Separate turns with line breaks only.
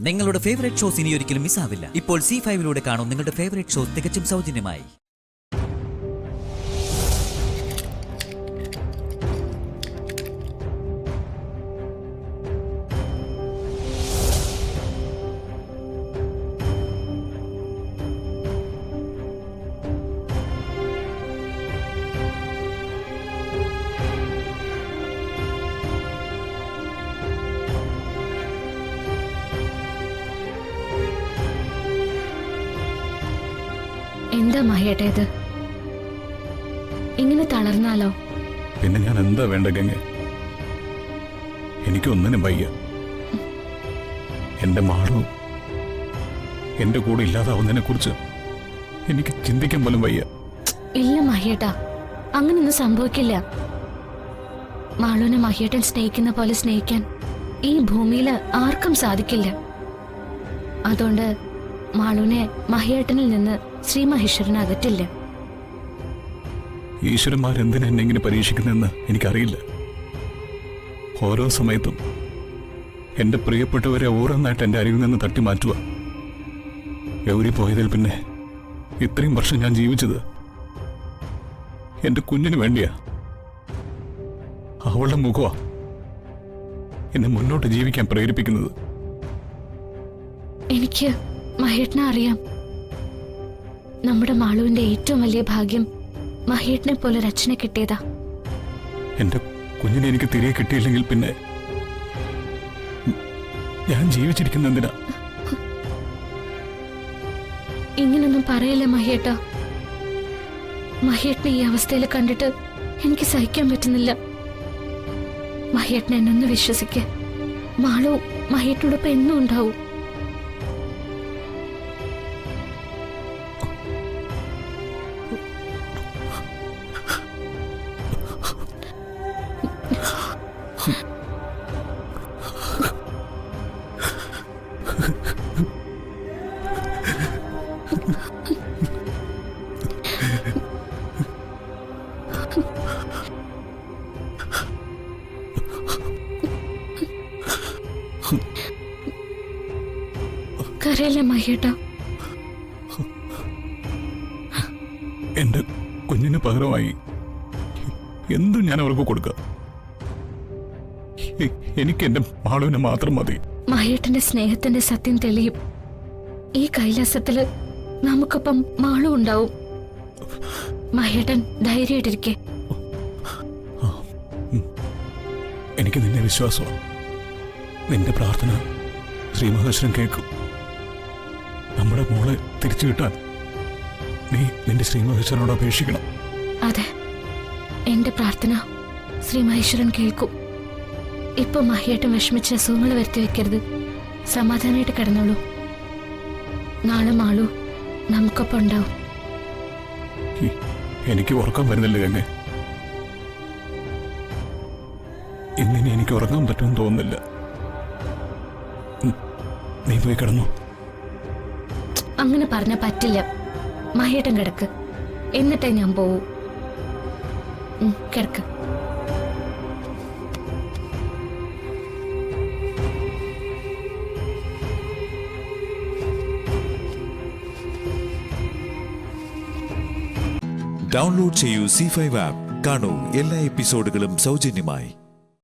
നിങ്ങളുടെ favourite shows ഇനി ഒരിക്കലും മിസ്സാവില്ല. ഇപ്പോൾ C5 കാണും നിങ്ങളുടെ ഫേവറേറ്റ് ഷോസ് തികച്ചും സൗജന്യമായി.
എന്താ മഹേട്ടേത്? ഇങ്ങനെ തളർന്നാലോ?
പിന്നെ ഞാൻ എന്താ വേണ്ട ഗംഗ? എനിക്കൊന്നിനും വയ്യ. എന്റെ മാളു എന്റെ കൂടെ ഇല്ലാതാവുന്നതിനെ കുറിച്ച് എനിക്ക് ചിന്തിക്കാൻ പോലും വയ്യ.
ഇല്ല മഹേട്ടാ, അങ്ങനൊന്നും സംഭവിക്കില്ല. മാളുവിനെ മഹേട്ടൻ സ്നേഹിക്കുന്ന പോലെ സ്നേഹിക്കാൻ ഈ ഭൂമിയിൽ ആർക്കും സാധിക്കില്ല. അതുകൊണ്ട് മാളുവിനെ മഹേട്ടനിൽ നിന്ന് ശ്രീ മഹേശ്വരൻ അകറ്റില്ല.
ഈശ്വരന്മാരെന്തിനാ എന്നെ ഇങ്ങനെ പരീക്ഷിക്കുന്നതെന്ന് എനിക്കറിയില്ല. ഓരോ സമയത്തും എന്റെ പ്രിയപ്പെട്ടവരെ ഓരോന്നായിട്ട് എന്റെ അരികിൽ നിന്ന് തട്ടി മാറ്റുക. ഗൗരി പോയതിൽ പിന്നെ ഇത്രയും വർഷം ഞാൻ ജീവിച്ചത് എന്റെ കുഞ്ഞിന് വേണ്ടിയാ. അവളുടെ മുഖമാ എന്നെ മുന്നോട്ട് ജീവിക്കാൻ പ്രേരിപ്പിക്കുന്നത്.
എനിക്ക് മഹേട്ടനെ അറിയാം. നമ്മുടെ മാളുവിന്റെ ഏറ്റവും വലിയ ഭാഗ്യം മഹേട്ടനെ പോലെ രചന കിട്ടിയതാ.
എന്റെ കുഞ്ഞിനെ എനിക്ക് തിരികെ കിട്ടിയില്ലെങ്കിൽ പിന്നെ ഞാൻ ജീവിച്ചിരിക്കുന്ന എന്തിനാ?
ഇങ്ങനൊന്നും പറയല്ലേ മഹേട്ട. മഹേട്ടനെ ഈ അവസ്ഥയിൽ കണ്ടിട്ട് എനിക്ക് സഹിക്കാൻ പറ്റുന്നില്ല. മഹേട്ടനെ എന്നൊന്ന് വിശ്വസിക്ക. മാളു മഹേട്ടനോടൊപ്പം എന്നും ഉണ്ടാവും. കരയല്ലേ മഹേട്ട.
എന്റെ കുഞ്ഞിന് പകരമായി എന്തും ഞാൻ അവർക്ക് കൊടുക്കാം. എനിക്ക് എന്റെ മാളുവിനെ മാത്രം മതി.
മഹേട്ടന്റെ സ്നേഹത്തിന്റെ സത്യം തെളിയും. ഈ കൈലാസത്തില് നമുക്കൊപ്പം മാളു ഉണ്ടാവും. മഹേട്ടൻ ധൈര്യമായിട്ടിരിക്കെ.
എനിക്ക് നിന്നെ വിശ്വാസമാണ്. നിന്റെ പ്രാർത്ഥന ശ്രീമഹേശ്വരൻ കേൾക്കും. നമ്മുടെ മോളെ തിരിച്ചു കിട്ടാൻ നീ നിന്റെ ശ്രീമഹേശ്വരനോട് അപേക്ഷിക്കണം.
അതെ, എന്റെ പ്രാർത്ഥന ശ്രീ മഹേശ്വരൻ കേൾക്കും. ഇപ്പൊ മഹേട്ടൻ വിഷമിച്ച് അസുഖങ്ങൾ വരുത്തി വെക്കരുത്. സമാധാനമായിട്ട് കിടന്നോളൂ. നാളെ മാളു നമുക്കൊപ്പം ഉണ്ടാവും.
എനിക്ക് ഉറക്കം വരുന്നില്ല ഗംഗ. ഇന്നിനി എനിക്ക് ഉറങ്ങാൻ പറ്റുമെന്ന് തോന്നുന്നില്ല. നീ പോയി കിടന്നു.
അങ്ങനെ പറഞ്ഞ പറ്റില്ല. മഹേട്ടൻ കിടക്ക്, എന്നിട്ടേ ഞാൻ പോവൂ. കിടക്ക്.
ഡൗൺലോഡ് ചെയ്യൂ C5 ആപ്പ്. കാണൂ എല്ലാ എപ്പിസോഡുകളും സൗജന്യമായി.